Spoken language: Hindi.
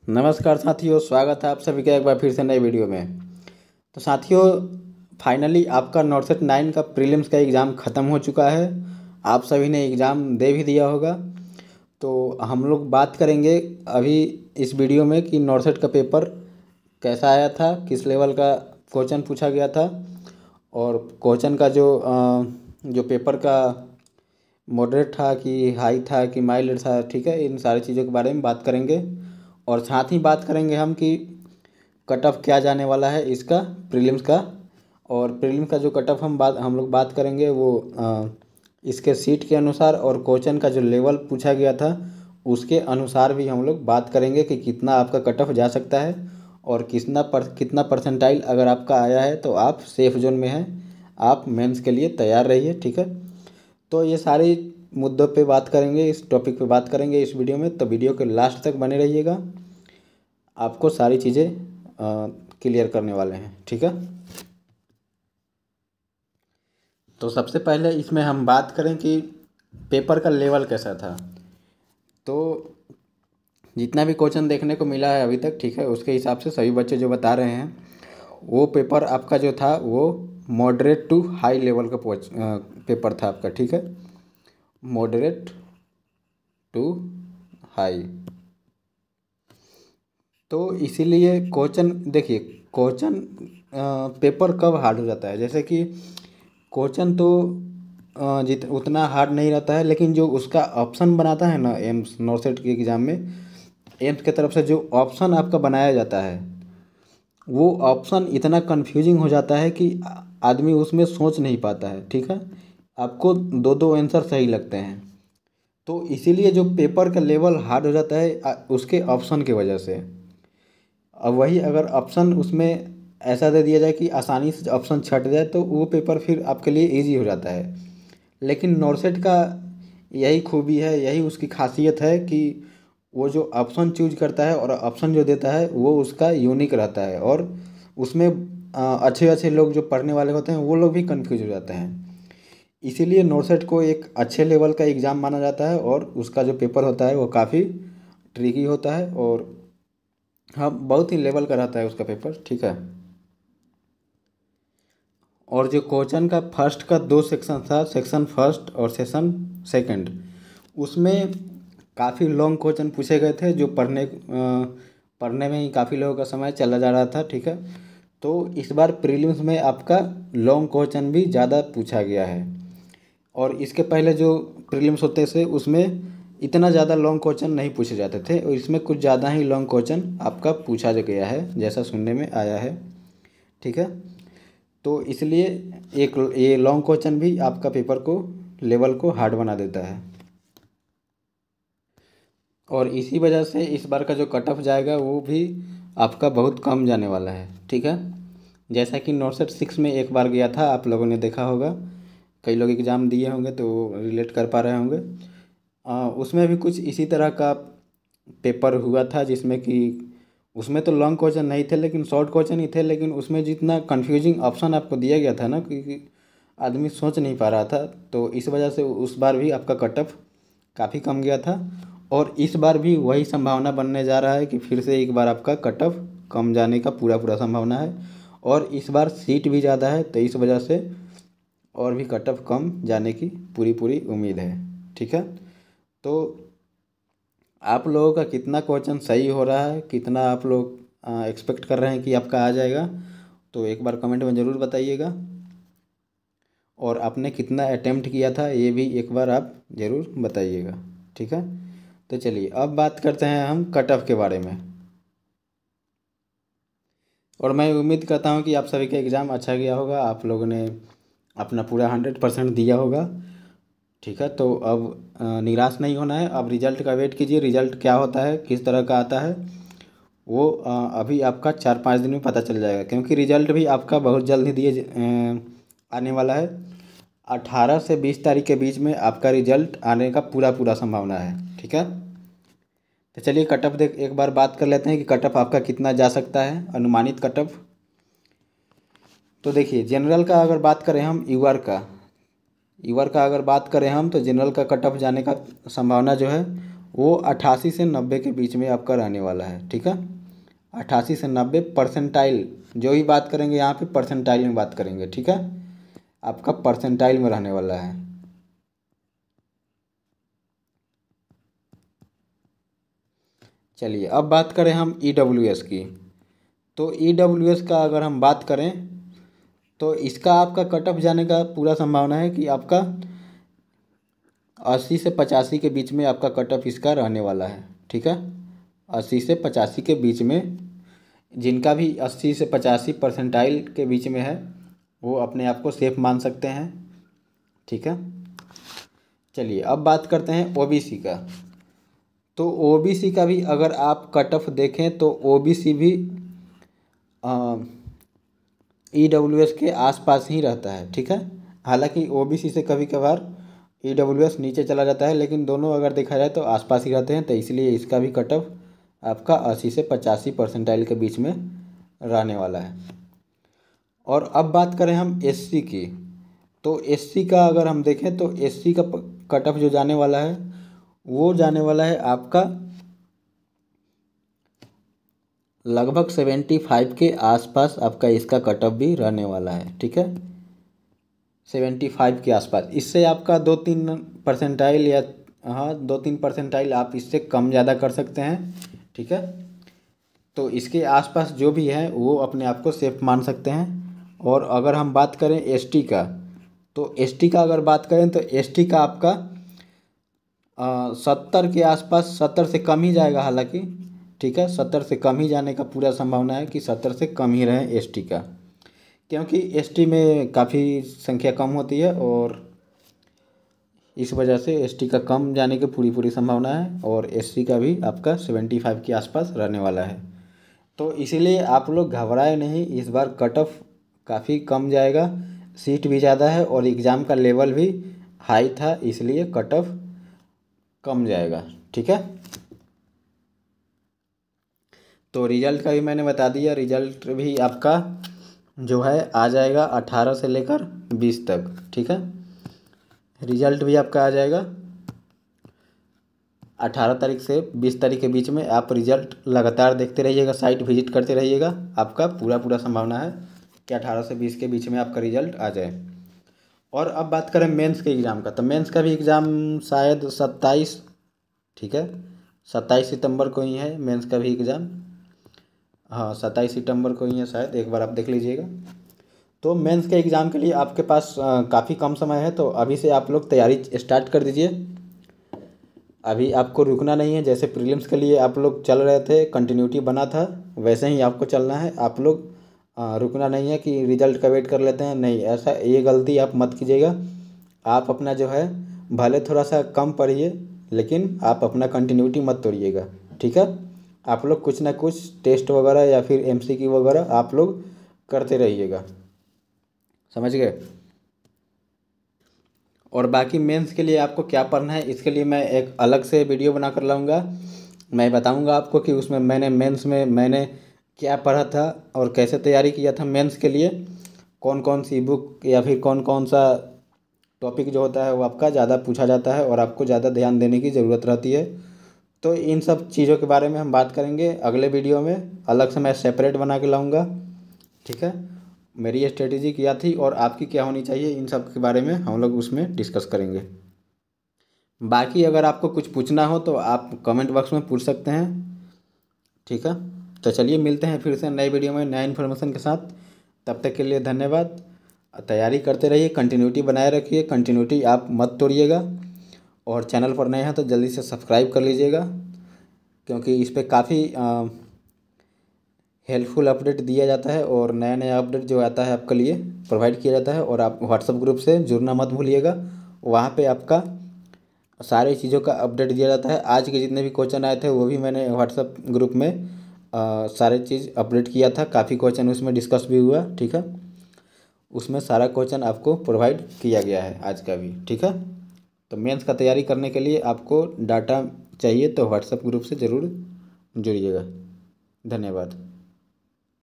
नमस्कार साथियों, स्वागत है आप सभी का एक बार फिर से नए वीडियो में। तो साथियों, फाइनली आपका नॉर्सेट 9 का प्रीलिम्स का एग्ज़ाम ख़त्म हो चुका है। आप सभी ने एग्ज़ाम दे भी दिया होगा। तो हम लोग बात करेंगे अभी इस वीडियो में कि नॉर्सेट का पेपर कैसा आया था, किस लेवल का क्वेश्चन पूछा गया था, और क्वेश्चन का जो पेपर का मॉडरेट था कि हाई था कि माइल्ड था। ठीक है, इन सारी चीज़ों के बारे में बात करेंगे। और साथ ही बात करेंगे हम कि कट ऑफ क्या जाने वाला है इसका प्रीलिम्स का। और प्रीलिम्स का जो कट ऑफ हम लोग बात करेंगे वो इसके सीट के अनुसार और क्वेश्चन का जो लेवल पूछा गया था उसके अनुसार भी हम लोग बात करेंगे कि कितना आपका कट ऑफ जा सकता है और कितना परसेंटाइल अगर आपका आया है तो आप सेफ जोन में हैं, आप मेंस के लिए तैयार रहिए। ठीक है, तो ये सारे मुद्दों पे बात करेंगे, इस टॉपिक पे बात करेंगे इस वीडियो में। तो वीडियो के लास्ट तक बने रहिएगा, आपको सारी चीज़ें क्लियर करने वाले हैं। ठीक है, तो सबसे पहले इसमें हम बात करें कि पेपर का लेवल कैसा था। तो जितना भी क्वेश्चन देखने को मिला है अभी तक, ठीक है, उसके हिसाब से सभी बच्चे जो बता रहे हैं वो पेपर आपका जो था वो मॉडरेट टू हाई लेवल का पेपर था आपका। ठीक है, मॉडरेट टू हाई। तो इसीलिए क्वेश्चन देखिए, क्वेश्चन पेपर कब हार्ड हो जाता है, जैसे कि क्वेश्चन तो जित उतना हार्ड नहीं रहता है, लेकिन जो उसका ऑप्शन बनाता है ना एम्स नॉर्सेट के एग्ज़ाम में, एम्स के तरफ से जो ऑप्शन आपका बनाया जाता है वो ऑप्शन इतना कंफ्यूजिंग हो जाता है कि आदमी उसमें सोच नहीं पाता है। ठीक है, आपको दो दो आंसर सही लगते हैं। तो इसीलिए जो पेपर का लेवल हार्ड हो जाता है उसके ऑप्शन की वजह से। अब वही अगर ऑप्शन उसमें ऐसा दे दिया जाए कि आसानी से ऑप्शन छट जाए तो वो पेपर फिर आपके लिए इजी हो जाता है। लेकिन नॉर्सेट का यही खूबी है, यही उसकी खासियत है कि वो जो ऑप्शन चूज करता है और ऑप्शन जो देता है वो उसका यूनिक रहता है। और उसमें अच्छे अच्छे लोग जो पढ़ने वाले होते हैं वो लोग भी कंफ्यूज हो जाते हैं। इसीलिए नॉर्सेट को एक अच्छे लेवल का एग्ज़ाम माना जाता है और उसका जो पेपर होता है वो काफ़ी ट्रिकी होता है और हाँ बहुत ही लेवल का रहता है उसका पेपर। ठीक है, और जो क्वेश्चन का फर्स्ट का दो सेक्शन था, सेक्शन फर्स्ट और सेक्शन सेकंड, उसमें काफ़ी लॉन्ग क्वेश्चन पूछे गए थे जो पढ़ने में ही काफ़ी लोगों का समय चला जा रहा था। ठीक है, तो इस बार प्रीलिम्स में आपका लॉन्ग क्वेश्चन भी ज़्यादा पूछा गया है। और इसके पहले जो प्रीलिम्स होते थे उसमें इतना ज़्यादा लॉन्ग क्वेश्चन नहीं पूछे जाते थे, और इसमें कुछ ज़्यादा ही लॉन्ग क्वेश्चन आपका पूछा गया है जैसा सुनने में आया है। ठीक है, तो इसलिए एक ये लॉन्ग क्वेश्चन भी आपका पेपर को लेवल को हार्ड बना देता है। और इसी वजह से इस बार का जो कट ऑफ जाएगा वो भी आपका बहुत कम जाने वाला है। ठीक है, जैसा कि नॉर्सेट 6 में एक बार गया था, आप लोगों ने देखा होगा, कई लोग एग्ज़ाम दिए होंगे तो रिलेट कर पा रहे होंगे। उसमें भी कुछ इसी तरह का पेपर हुआ था जिसमें कि उसमें तो लॉन्ग क्वेश्चन नहीं थे लेकिन शॉर्ट क्वेश्चन ही थे, लेकिन उसमें जितना कंफ्यूजिंग ऑप्शन आपको दिया गया था ना कि आदमी सोच नहीं पा रहा था, तो इस वजह से उस बार भी आपका कट ऑफ काफ़ी कम गया था। और इस बार भी वही संभावना बनने जा रहा है कि फिर से एक बार आपका कट ऑफ कम जाने का पूरा पूरा संभावना है। और इस बार सीट भी ज़्यादा है तो इस वजह से और भी कट ऑफ कम जाने की पूरी पूरी उम्मीद है। ठीक है, तो आप लोगों का कितना क्वेश्चन सही हो रहा है, कितना आप लोग एक्सपेक्ट कर रहे हैं कि आपका आ जाएगा, तो एक बार कमेंट में ज़रूर बताइएगा। और आपने कितना अटेम्प्ट किया था ये भी एक बार आप ज़रूर बताइएगा। ठीक है, तो चलिए अब बात करते हैं हम कट ऑफ के बारे में। और मैं उम्मीद करता हूँ कि आप सभी का एग्ज़ाम अच्छा गया होगा, आप लोगों ने अपना पूरा 100% दिया होगा। ठीक है, तो अब निराश नहीं होना है, अब रिज़ल्ट का वेट कीजिए, रिज़ल्ट क्या होता है, किस तरह का आता है, वो अभी आपका 4-5 दिन में पता चल जाएगा, क्योंकि रिज़ल्ट भी आपका बहुत जल्द ही आने वाला है। 18 से 20 तारीख के बीच में आपका रिज़ल्ट आने का पूरा पूरा संभावना है। ठीक है, तो चलिए कट ऑफ देख एक बार बात कर लेते हैं कि कट ऑफ आपका कितना जा सकता है, अनुमानित कट ऑफ। तो देखिए, जनरल का अगर बात करें हम, यूआर का अगर बात करें हम, तो जनरल का कट ऑफ जाने का संभावना जो है वो 88 से 90 के बीच में आपका रहने वाला है। ठीक है, 88 से 90 परसेंटाइल, जो ही बात करेंगे यहाँ पे परसेंटाइल में बात करेंगे। ठीक है, आपका परसेंटाइल में रहने वाला है। चलिए अब बात करें हम EWS की। तो EWS का अगर हम बात करें तो इसका आपका कट ऑफ जाने का पूरा संभावना है कि आपका 80 से 85 के बीच में आपका कट ऑफ इसका रहने वाला है। ठीक है, 80 से 85 के बीच में, जिनका भी 80 से 85 परसेंटाइल के बीच में है वो अपने आप को सेफ मान सकते हैं। ठीक है, चलिए अब बात करते हैं OBC का। तो OBC का भी अगर आप कट ऑफ देखें तो OBC भी EWS के आसपास ही रहता है। ठीक है, हालांकि OBC से कभी कभार EWS नीचे चला जाता है, लेकिन दोनों अगर देखा जाए तो आसपास ही रहते हैं, तो इसलिए इसका भी कट ऑफ आपका 80 से 85 परसेंटाइल के बीच में रहने वाला है। और अब बात करें हम SC की। तो SC का अगर हम देखें तो SC का कट ऑफ जो जाने वाला है वो जाने वाला है आपका लगभग 75 के आसपास, आपका इसका कट ऑफ भी रहने वाला है। ठीक है, 75 के आसपास। इससे आपका 2-3 परसेंटाइल या 2-3 परसेंटाइल आप इससे कम ज़्यादा कर सकते हैं। ठीक है, तो इसके आसपास जो भी है वो अपने आप को सेफ मान सकते हैं। और अगर हम बात करें ST का, तो ST का अगर बात करें तो ST का आपका 70 के आसपास, 70 से कम ही जाएगा हालांकि। ठीक है, 70 से कम ही जाने का पूरा संभावना है कि 70 से कम ही रहे ST का, क्योंकि ST में काफ़ी संख्या कम होती है और इस वजह से ST का कम जाने की पूरी संभावना है। और SC का भी आपका 75 के आसपास रहने वाला है। तो इसीलिए आप लोग घबराए नहीं, इस बार कट ऑफ काफ़ी कम जाएगा, सीट भी ज़्यादा है और एग्ज़ाम का लेवल भी हाई था, इसलिए कट ऑफ कम जाएगा। ठीक है, तो रिज़ल्ट का भी मैंने बता दिया। रिज़ल्ट भी आपका जो है आ जाएगा 18 से लेकर 20 तक। ठीक है, रिज़ल्ट भी आपका आ जाएगा 18 तारीख से 20 तारीख के बीच में। आप रिज़ल्ट लगातार देखते रहिएगा, साइट विजिट करते रहिएगा, आपका पूरा संभावना है कि 18 से 20 के बीच में आपका रिज़ल्ट आ जाए। और अब बात करें मेंस के एग्ज़ाम का, तो मेंस का भी एग्ज़ाम शायद 27, ठीक है, 27 सितंबर को ही है मेंस का भी एग्ज़ाम। हाँ, 27 सितंबर को ही है शायद, एक बार आप देख लीजिएगा। तो मेंस के एग्ज़ाम के लिए आपके पास काफ़ी कम समय है, तो अभी से आप लोग तैयारी स्टार्ट कर दीजिए। अभी आपको रुकना नहीं है। जैसे प्रीलिम्स के लिए आप लोग चल रहे थे, कंटिन्यूटी बना था, वैसे ही आपको चलना है। आप लोग रुकना नहीं है कि रिज़ल्ट का वेट कर लेते हैं, नहीं, ऐसा ये गलती आप मत कीजिएगा। आप अपना जो है भले थोड़ा सा कम पढ़िए, लेकिन आप अपना कंटिन्यूटी मत तोड़िएगा। ठीक है, आप लोग कुछ ना कुछ टेस्ट वगैरह या फिर MCQ वगैरह आप लोग करते रहिएगा, समझ गए। और बाकी मेंस के लिए आपको क्या पढ़ना है, इसके लिए मैं एक अलग से वीडियो बना कर लाऊंगा। मैं बताऊंगा आपको कि उसमें मैंने मेंस में मैंने क्या पढ़ा था और कैसे तैयारी किया था मेंस के लिए, कौन कौन सी बुक या फिर कौन कौन सा टॉपिक जो होता है वो आपका ज़्यादा पूछा जाता है और आपको ज़्यादा ध्यान देने की ज़रूरत रहती है। तो इन सब चीज़ों के बारे में हम बात करेंगे अगले वीडियो में, अलग से मैं सेपरेट बना के लाऊंगा। ठीक है, मेरी स्ट्रेटेजी क्या थी और आपकी क्या होनी चाहिए, इन सब के बारे में हम लोग उसमें डिस्कस करेंगे। बाकी अगर आपको कुछ पूछना हो तो आप कमेंट बॉक्स में पूछ सकते हैं। ठीक है, तो चलिए मिलते हैं फिर से नई वीडियो में नए इन्फॉर्मेशन के साथ। तब तक के लिए धन्यवाद। तैयारी करते रहिए, कंटिन्यूटी बनाए रखिए, कंटिन्यूटी आप मत तोड़िएगा। और चैनल पर नए हैं तो जल्दी से सब्सक्राइब कर लीजिएगा, क्योंकि इस पर काफ़ी हेल्पफुल अपडेट दिया जाता है और नया नया अपडेट जो आता है आपके लिए प्रोवाइड किया जाता है। और आप व्हाट्सएप ग्रुप से जुड़ना मत भूलिएगा, वहाँ पे आपका सारी चीज़ों का अपडेट दिया जाता है। आज के जितने भी क्वेश्चन आए थे वो भी मैंने व्हाट्सएप ग्रुप में सारे चीज़ अपडेट किया था, काफ़ी क्वेश्चन उसमें डिस्कस भी हुआ। ठीक है, उसमें सारा क्वेश्चन आपको प्रोवाइड किया गया है आज का भी। ठीक है, तो मेंस का तैयारी करने के लिए आपको डाटा चाहिए तो व्हाट्सएप ग्रुप से ज़रूर जुड़िएगा। धन्यवाद।